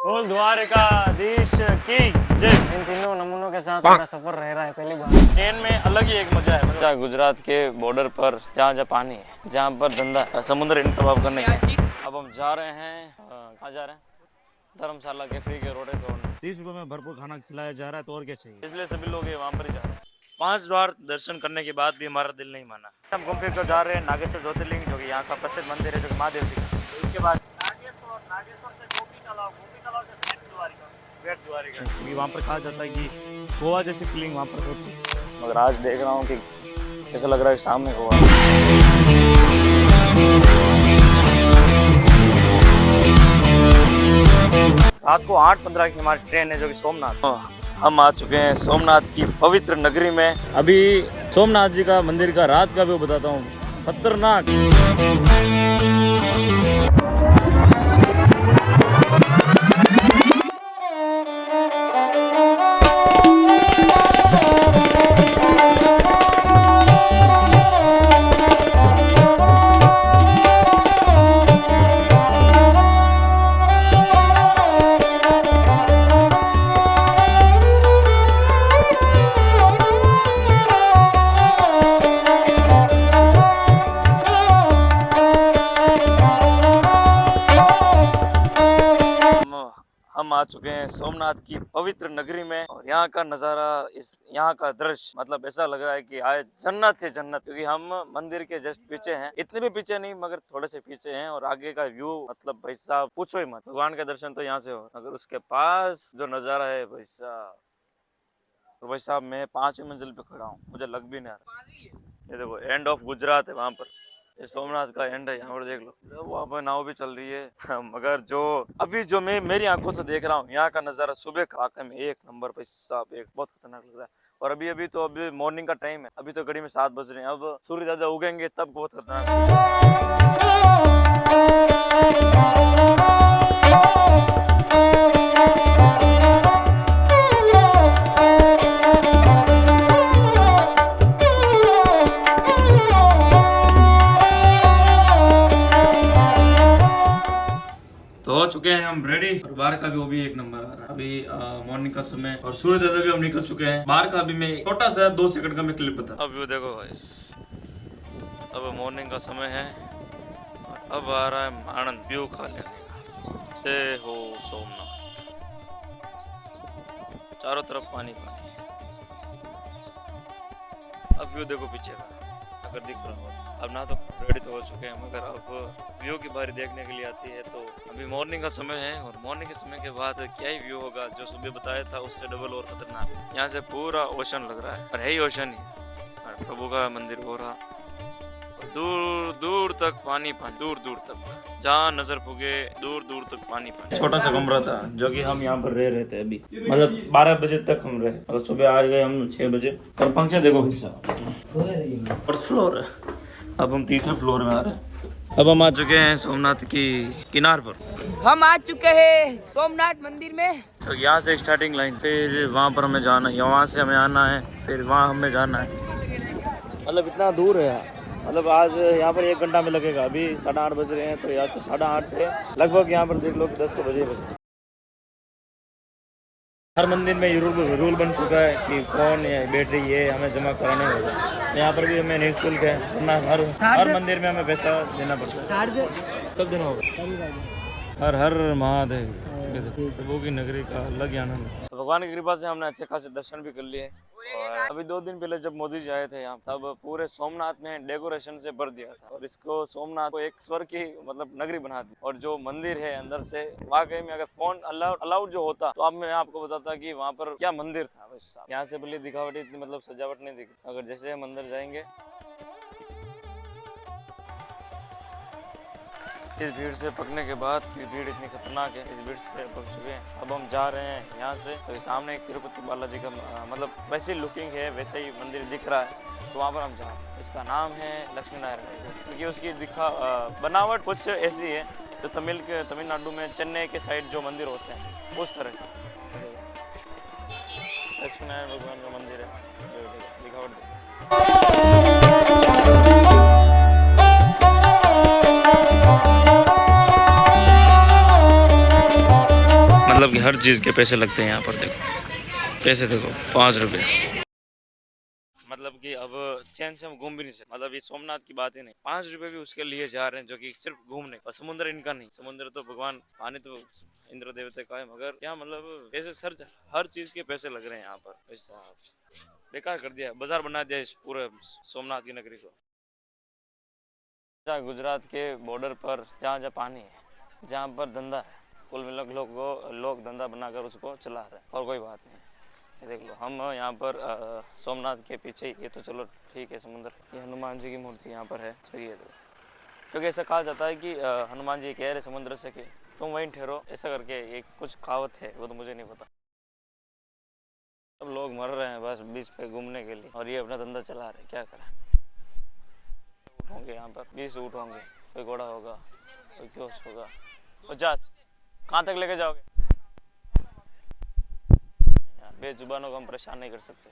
बोल द्वारकाधीश की जय। इन तीनों नमूनों के साथ मेरा सफर रह रहा है पहली बार। ट्रेन में अलग ही एक मजा है। मतलब गुजरात के बॉर्डर पर जहाँ जहाँ पानी है, जहाँ पर धंधा समुद्र इनका भाव करने के। अब हम जा रहे हैं, कहाँ जा रहे हैं? धर्मशाला के फ्री के रोडे पे 30 रुपए में भरपूर खाना खिलाया जा रहा है, तो और क्या चाहिए। इसलिए सभी लोग वहाँ पर ही जा रहे हैं। 5 बार दर्शन करने के बाद भी हमारा दिल नहीं माना। हम घूम फिर कर जा रहे हैं नागेश्वर ज्योतिर्लिंग, जो कि यहाँ का प्रसिद्ध मंदिर है, जो महादेव जी का। इसके बाद नागेश्वर से गोपी तालाब से बेट द्वारिका, क्योंकि वहाँ पर कहा जाता है कि गोवा जैसी फीलिंग वहाँ पर होती है। मगर आज देख रहा हूँ कि ऐसा लग रहा है कि सामने गोवा। रात को 8:15 की हमारी ट्रेन है, जो कि सोमनाथ। हम आ चुके हैं सोमनाथ की पवित्र नगरी में। अभी सोमनाथ जी का मंदिर का रात का व्यू बताता हूँ, खतरनाक। हम आ चुके हैं सोमनाथ की पवित्र नगरी में, और यहाँ का नज़ारा, इस यहाँ का दृश्य मतलब ऐसा लग रहा है कि आए जन्नत है जन्नत। क्योंकि हम मंदिर के जस्ट पीछे हैं, इतने भी पीछे नहीं मगर थोड़े से पीछे हैं, और आगे का व्यू मतलब भाई साहब पूछो ही मत। भगवान के दर्शन तो यहाँ से हो, अगर उसके पास जो नज़ारा है भाई साहब, तो भाई साहब मैं 5वीं मंजिल पे खड़ा हूँ, मुझे लग भी नहीं आ रहा। ये देखो एंड ऑफ गुजरात है वहाँ पर, ये सोमनाथ का एंड है। यहाँ पर देख लो, वहाँ पर नाव भी चल रही है। मगर जो अभी जो मैं मेरी आंखों से देख रहा हूँ, यहाँ का नज़ारा सुबह का वाकई में एक नंबर पे साहब, एक बहुत खतरनाक लग रहा है। और अभी मॉर्निंग का टाइम है, अभी तो घड़ी में 7 बज रहे हैं। अब सूर्य दादा उगेंगे तब बहुत खतरनाक। तो हो चुके हैं हम रेडी, और बाहर का भी वो भी एक नंबर आ रहा है। अभी मॉर्निंग का समय, और सूर्य दादा भी हम निकल चुके हैं। बाहर का भी मैं छोटा सा 2 सेकंड का मैं क्लिप बता। अब व्यू देखो गाइस, अब मॉर्निंग का समय है, और अब आ रहा है आनंद व्यू खा लेने का। जय हो सोमनाथ, चारों तरफ पानी पानी। अब व्यू देखो पीछे का, अगर दिख रहा हो तो। अब ना तो रेडी तो हो चुके हैं, मगर अब व्यू की बारी देखने के लिए आती है। तो अभी मॉर्निंग का समय है, और मॉर्निंग के समय के बाद क्या ही व्यू होगा, जो सुबह बताया था उससे डबल और खतरनाक। यहाँ से पूरा ओशन लग रहा है, और है ही ओशन ही, और प्रभु का मंदिर हो रहा, दूर दूर तक पानी पानी, दूर दूर तक जहाँ नजर पुगे दूर दूर तक पानी पानी। छोटा सा कमरा था, जो कि हम यहाँ पर रह रहे थे अभी, मतलब 12 बजे तक हम रहे, और सुबह आ गए हम 6 बजे। और पंखे देखो फर्स्ट फ्लोर है, अब हम तीसरे फ्लोर में आ रहे हैं। अब हम आ चुके हैं सोमनाथ की किनार पर। हम आ चुके हैं सोमनाथ मंदिर में। तो यहाँ से स्टार्टिंग लाइन, फिर वहाँ पर हमें जाना है, वहाँ से हमें आना है, फिर वहाँ हमें जाना है। मतलब इतना दूर है यार, मतलब आज यहाँ पर 1 घंटा में लगेगा। अभी 8:30 बज रहे हैं, तो या तो 8:30 से लगभग यहाँ पर देख लो 10 तो बजे। हर मंदिर में ये रूल बन चुका है कि फोन या बैटरी ये हमें जमा कराने होगा। यहाँ पर भी हमें निःशुल्क है, वरना हर मंदिर में हमें पैसा देना पड़ता है। सब दिन होगा। हर हर महादेव, प्रभु की नगरी का अलग ही आनंद है। तो भगवान की कृपा से हमने अच्छे खासे दर्शन भी कर लिए। और अभी 2 दिन पहले जब मोदी जी आए थे यहाँ, तब पूरे सोमनाथ में डेकोरेशन से भर दिया था, और इसको सोमनाथ को एक स्वर्ग की मतलब नगरी बना दी। और जो मंदिर है अंदर से, वाकई में अगर फोन अलाउड जो होता, तो अब मैं आपको बताता कि वहाँ पर क्या मंदिर था। बस यहाँ से भले दिखावटी इतनी मतलब सजावट नहीं दिखी, अगर जैसे हम अंदर जाएंगे, इस भीड़ से पकने के बाद, की भीड़ इतनी खतरनाक है, इस भीड़ से पक चुके हैं। अब हम जा रहे हैं यहाँ से, तो सामने एक तिरुपति बालाजी का मतलब वैसी लुकिंग है, वैसे ही मंदिर दिख रहा है, तो वहाँ पर हम जा रहे हैं। इसका नाम है लक्ष्मी नारायण, क्योंकि उसकी बनावट कुछ ऐसी है जो तमिलनाडु में चेन्नई के साइड जो मंदिर होते हैं उस तरह के। लक्ष्मी नारायण भगवान का मंदिर है, दिखावट। मतलब कि हर चीज़ के पैसे लगते हैं यहाँ पर। देखो पैसे देखो 5 रुपये। मतलब कि अब चैन से हम घूम भी नहीं सकते। मतलब ये सोमनाथ की बात ही नहीं, 5 रुपए भी उसके लिए जा रहे हैं जो कि सिर्फ घूमने। और समुद्र इनका नहीं, समुद्र तो भगवान, पानी तो इंद्र देवता का है, मगर क्या मतलब ऐसे सर हर चीज के पैसे लग रहे हैं यहाँ पर। ऐसा बेकार कर दिया, बाजार बना दिया इस पूरे सोमनाथ की नगरी को। जहाँ गुजरात के बॉर्डर पर जहाँ जहाँ पानी है, जहाँ पर धंधा है, कुल मिला के लोग धंधा बनाकर उसको चला रहे हैं और कोई बात नहीं। ये देख लो, हम यहाँ पर सोमनाथ के पीछे ही, ये तो चलो ठीक है समुद्र, ये हनुमान जी की मूर्ति यहाँ पर है। तो ये देखो, क्योंकि ऐसा कहा जाता है कि हनुमान जी कह रहे समुद्र से कि तुम वहीं ठहरो, ऐसा करके एक कुछ कहावत है, वो तो मुझे नहीं पता। सब लोग मर रहे हैं बस बीच पे घूमने के लिए और ये अपना धंधा चला रहे, क्या करें। ऊँट होंगे यहाँ पर, 20 ऊँट होंगे, कोई घोड़ा होगा, कोई क्योच होगा। 50 कहाँ तक लेके जाओगे? बेजुबानों को हम परेशान नहीं कर सकते।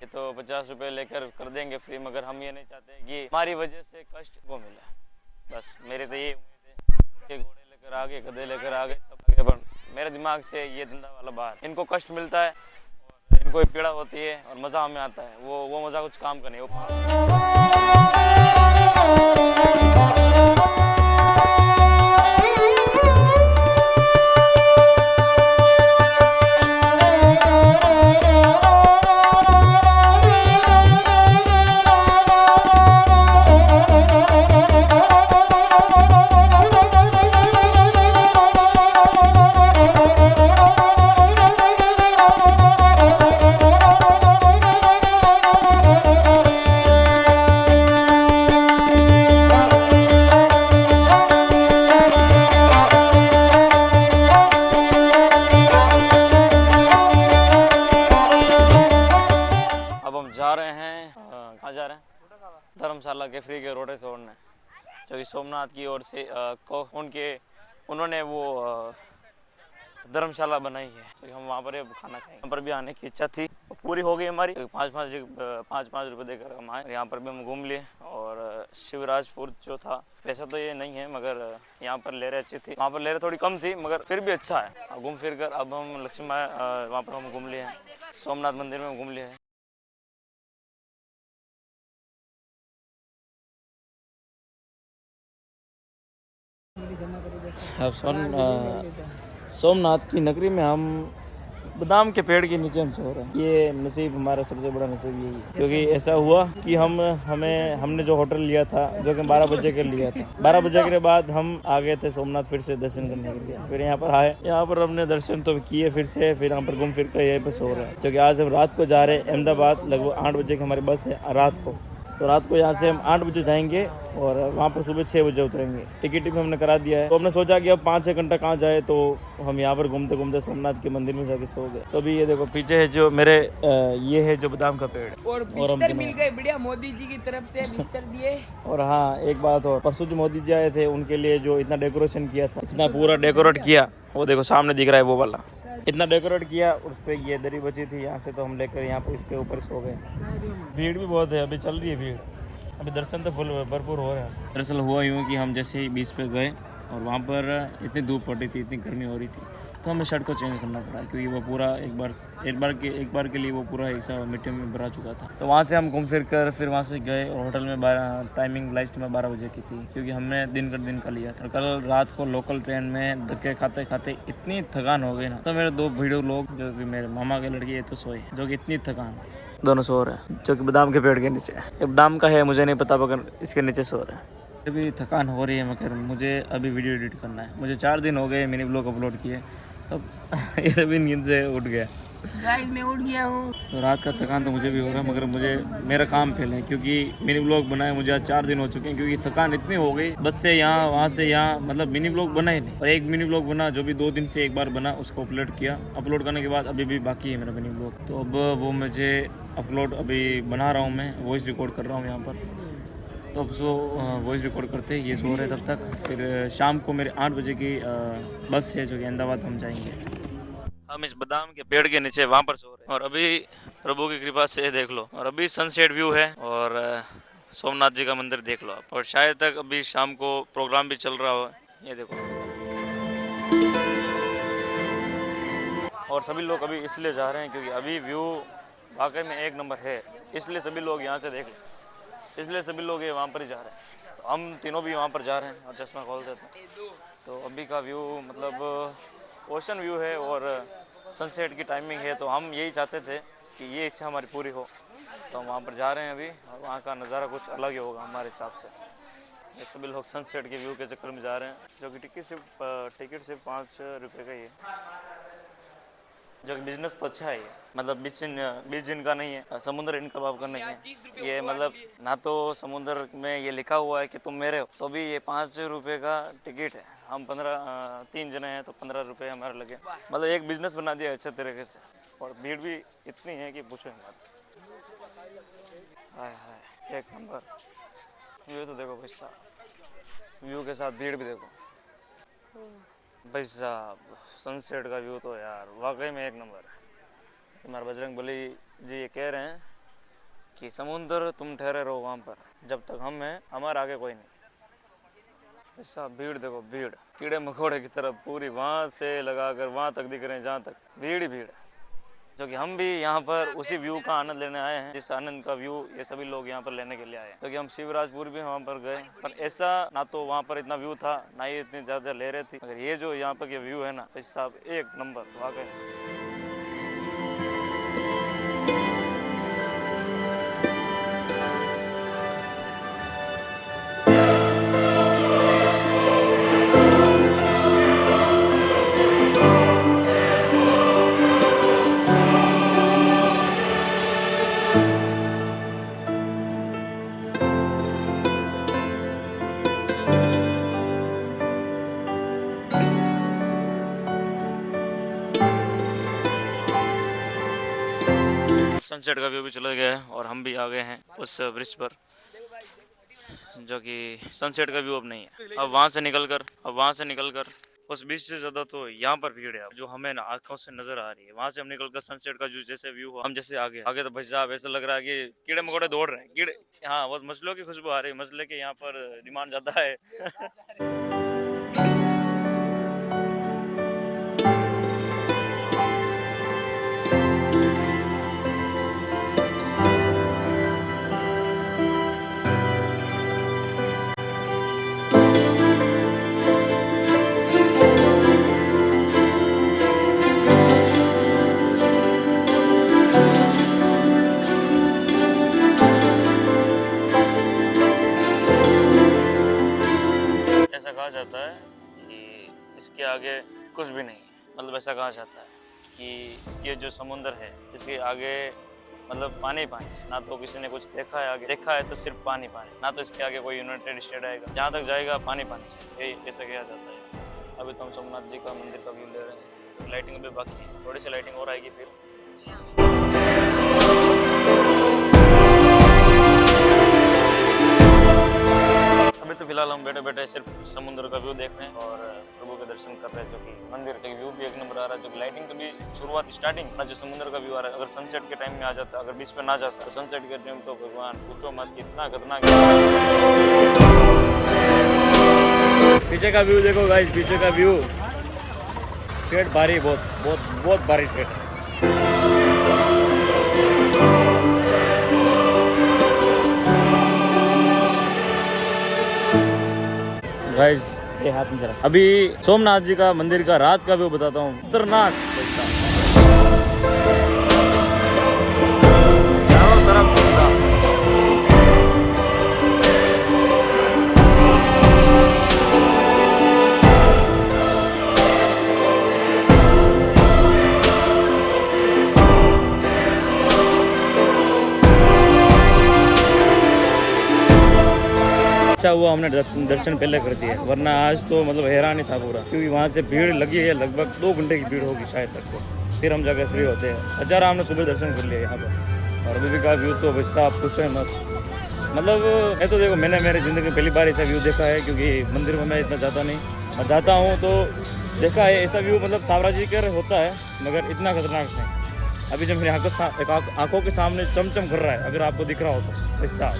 ये तो 50 रुपये लेकर कर देंगे फ्री, मगर हम ये नहीं चाहते कि हमारी वजह से कष्ट को मिले। बस मेरे तो ये उम्मीद है कि घोड़े लेकर आगे, गधे लेकर आगे, सब आगे, पर मेरे दिमाग से ये धंधा वाला बाहर। इनको कष्ट मिलता है और इनको पीड़ा होती है और मज़ा हमें आता है, वो मज़ा कुछ काम का नहीं हो। जा रहे हैं, कहाँ जा रहे हैं? धर्मशाला के फ्री के रोटे तोड़ने, जो कि सोमनाथ की ओर से उन्होंने वो धर्मशाला बनाई है, तो हम वहाँ पर खाना खाएंगे। यहाँ पर भी आने की इच्छा थी, पूरी हो गई हमारी। 5-5 रुपये देकर हम आए, यहाँ पर भी हम घूम लिए। और शिवराजपुर जो था, पैसा तो ये नहीं है मगर यहाँ पर ले रहे अच्छी थी, वहाँ पर ले रहे थोड़ी कम थी, मगर फिर भी अच्छा है। घूम फिर कर अब हम लक्ष्मी वहाँ पर हम घूम लिए हैं, सोमनाथ मंदिर में घूम लिए हैं। सोमनाथ की नगरी में हम बादाम के पेड़ के नीचे हम सो रहे हैं। ये नसीब, हमारा सबसे बड़ा नसीब यही है, क्योंकि ऐसा हुआ कि हमने जो होटल लिया था, जो कि 12 बजे के लिया था, 12 बजे के बाद हम आ गए थे सोमनाथ फिर से दर्शन करने के लिए। फिर यहाँ पर आए, यहाँ पर हमने दर्शन तो किए फिर से, फिर यहाँ पर घूम फिर कर यहीं पर सो रहे हैं, क्योंकि आज हम रात को जा रहे हैं अहमदाबाद। लगभग 8 बजे की हमारी बस है रात को, तो रात को यहाँ से हम 8 बजे जाएंगे और वहाँ पर सुबह 6 बजे उतरेंगे। टिकट भी हमने करा दिया है, तो हमने सोचा कि अब 5-6 घंटा कहाँ जाए, तो हम यहाँ पर घूमते घूमते सोमनाथ के मंदिर में जाके सो गए। तो अभी ये देखो पीछे है जो मेरे ये है जो बादाम का पेड़, और बिस्तर मिल गए बढ़िया, मोदी जी की तरफ से बिस्तर दिए। और हाँ एक बात और, परसों जो मोदी जी आए थे उनके लिए जो इतना डेकोरेशन किया था, इतना पूरा डेकोरेट किया, वो देखो सामने दिख रहा है वो वाला, इतना डेकोरेट किया, उस पर ये दरी बची थी यहाँ से, तो हम लेकर यहाँ पर इसके ऊपर सो गए। भीड़ भी बहुत है, अभी चल रही है भीड़, अभी दर्शन तो भरपूर हो रहा है। दरअसल हुआ यूँ कि हम जैसे ही बीच पे गए और वहाँ पर इतनी धूप पड़ी थी, इतनी गर्मी हो रही थी, तो हमें शर्ट को चेंज करना पड़ा, क्योंकि वो पूरा एक बार के लिए वो पूरा एक सा मिट्टी में भरा चुका था। तो वहाँ से हम घूम फिर कर फिर वहाँ से गए और होटल में टाइमिंग लास्ट में 12 बजे की थी, क्योंकि हमने दिन का लिया था। कल रात को लोकल ट्रेन में धक्के खाते खाते इतनी थकान हो गई ना, तो मेरे 2 वीडियो लोग जो कि मेरे मामा के लड़के तो सोए, जो कि इतनी थकान है, दोनों सो रहे हैं, जो कि बादाम के पेड़ के नीचे। ये बादाम का है मुझे नहीं पता, मगर इसके नीचे सो रहे हैं। अभी थकान हो रही है, मगर मुझे अभी वीडियो एडिट करना है। मुझे 4 दिन हो गए मिनी ब्लॉग अपलोड किए, तब ये अभी नींद से उठ गया। गाइस मैं उठ गया हूँ, तो रात का थकान तो मुझे भी हो रहा है, मगर मुझे मेरा काम फेल है, क्योंकि मिनी ब्लॉग बनाए मुझे आज 4 दिन हो चुके हैं, क्योंकि थकान इतनी हो गई, बस से यहाँ वहाँ से यहाँ, मतलब मिनी ब्लॉग बना ही नहीं। और एक मिनी ब्लॉग बना जो भी 2 दिन से एक बार बना, उसको अपलोड करने के बाद अभी भी बाकी है मेरा मिनी ब्लॉग, तो अब वो मुझे अपलोड अभी बना रहा हूँ, मैं वॉइस रिकॉर्ड कर रहा हूँ यहाँ पर। तो अब वॉइस रिकॉर्ड करते ये सो रहे तब तक, फिर शाम को मेरे 8 बजे की बस है जो कि अहमदाबाद हम जाएंगे। हम इस बादाम के पेड़ के नीचे वहाँ पर सो रहे हैं, और अभी प्रभु की कृपा से देख लो, और अभी सनसेट व्यू है, और सोमनाथ जी का मंदिर देख लो आप, और शायद तक अभी शाम को प्रोग्राम भी चल रहा हो। ये देखो और सभी लोग अभी इसलिए जा रहे हैं क्योंकि अभी व्यू वाकई में एक नंबर है, इसलिए सभी लोग यहाँ से देख लें, इसलिए सभी लोग ये वहाँ पर ही जा रहे हैं। तो हम तीनों भी वहाँ पर जा रहे हैं और चश्मा खोल देते हैं। तो अभी का व्यू मतलब ओशन व्यू है और सनसेट की टाइमिंग है, तो हम यही चाहते थे कि ये इच्छा हमारी पूरी हो, तो हम वहाँ पर जा रहे हैं अभी। और वहाँ का नज़ारा कुछ अलग ही होगा हमारे हिसाब से। ये सभी लोग सनसेट के व्यू के चक्कर में जा रहे हैं, जो कि टिकट सिर्फ 5 रुपये का ही है, जो कि बिजनेस तो अच्छा है। मतलब बीच इनका नहीं है, समुद्र इनका भाव का नहीं है। ये मतलब ना तो समुद्र में ये लिखा हुआ है कि तुम मेरे हो, तो भी ये 5 रुपये का टिकट है। हम 3 जने हैं तो 15 रुपये हमारे लगे। मतलब एक बिजनेस बना दिया अच्छे तरीके से। और भीड़ भी इतनी है कि पूछो मत। हाय हाय, एक नंबर व्यू तो देखो भाई साहब, व्यू के साथ भीड़ भी देखो भाई साहब। सनसेट का व्यू तो यार वाकई में एक नंबर है। हमारे बजरंगबली जी ये कह रहे हैं कि समुद्र तुम ठहरे रहो वहाँ पर, जब तक हम हैं हमारे आगे कोई नहीं। ऐसा भीड़ देखो, भीड़ कीड़े मकोड़े की तरफ पूरी वहाँ से लगाकर वहाँ तक दिख रहे हैं, जहाँ तक भीड़ ही भीड़ है। जो कि हम भी यहाँ पर उसी व्यू का आनंद लेने आए हैं, जिस आनंद का व्यू ये सभी लोग यहाँ पर लेने के लिए आए हैं। क्योंकि हम शिवराजपुर भी वहाँ पर गए, पर ऐसा ना तो वहाँ पर इतना व्यू था, ना ही इतनी ज़्यादा लहरें थी। अगर ये जो यहाँ पर ये व्यू है ना, इस साहब एक नंबर वाकई। सनसेट का व्यू भी चला गया है और हम भी आ गए हैं उस ब्रिज पर, जो कि सनसेट का व्यू अब नहीं है। अब वहाँ से निकलकर उस बीच से ज़्यादा तो यहाँ पर भीड़ है जो हमें आंखों से नजर आ रही है। वहाँ से हम निकलकर सनसेट का जो जैसे व्यू हुआ, हम जैसे आगे तो भाई साहब ऐसा लग रहा है कि कीड़े मकोड़े दौड़ रहे हैं। कीड़े, हाँ, वो मछलियों की खुशबू आ रही है। मछली के यहाँ पर डिमांड ज़्यादा है। ऐसा कहा जाता है कि इसके आगे कुछ भी नहीं है। मतलब ऐसा कहा जाता है कि ये जो समुंदर है इसके आगे मतलब पानी पानी, ना तो किसी ने कुछ देखा है आगे, देखा है तो सिर्फ पानी पानी, ना तो इसके आगे कोई यूनाइटेड स्टेट आएगा। जहाँ तक जाएगा पानी पानी चाहिए, यही ऐसा कहा जाता है। अभी तो हम सोमनाथ जी का मंदिर का व्यू ले रहे हैं, तो लाइटिंग अभी बाकी है, थोड़ी सी लाइटिंग और आएगी फिर। अभी तो फिलहाल हम बैठे बैठे सिर्फ समुद्र का व्यू देख रहे हैं और प्रभु के दर्शन कर रहे हैं, जो कि मंदिर का व्यू भी एक नंबर आ रहा है। जो कि लाइटिंग तो भी शुरुआत स्टार्टिंग ना, जो समुद्र का व्यू आ रहा है, अगर सनसेट के टाइम में आ जाता, अगर बीच में ना जाता तो सनसेट के टाइम तो भगवान पूछो मत, कितना खतरनाक। पीछे का व्यू देखो गाइस, पीछे का व्यू, स्टेट भारी, बहुत भारी स्टेट है। गाइस ये हाथ में जरा, अभी सोमनाथ जी का मंदिर का रात का व्यू बताता हूँ, खतरनाक। चारों तरफ अच्छा हुआ हमने दर्शन पहले कर दिए, वरना आज तो मतलब हैरान ही था पूरा, क्योंकि वहाँ से भीड़ लगी है, लगभग 2 घंटे की भीड़ होगी शायद तक। तो फिर हम जाकर फ्री होते हैं। अच्छा हमने सुबह दर्शन कर लिया यहाँ पर, और अभी का व्यू तो वैसा आप पूछो मत। मतलब मैं तो देखो, मैंने मेरी ज़िंदगी में पहली बार ऐसा व्यू देखा है, क्योंकि मंदिर में मैं इतना जाता नहीं, और जाता हूँ तो देखा है ऐसा व्यू, मतलब साम्राज्य कर होता है मगर इतना खतरनाक नहीं। अभी जब मेरी आंखों के सामने चमचम कर रहा है, अगर आपको दिख रहा हो तो ऐसा,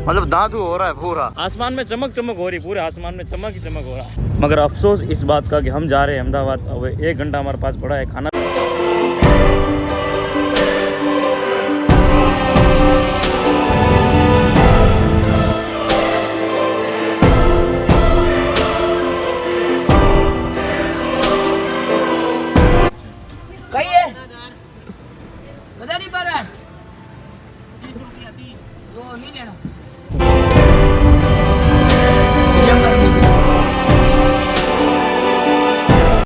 मतलब दांतू हो रहा है पूरा, आसमान में चमक हो रही, पूरे आसमान में चमक ही चमक हो रहा है। मगर अफसोस इस बात का कि हम जा रहे हैं अहमदाबाद, अब 1 घंटा हमारे पास पड़ा है। खाना तो नहीं लेना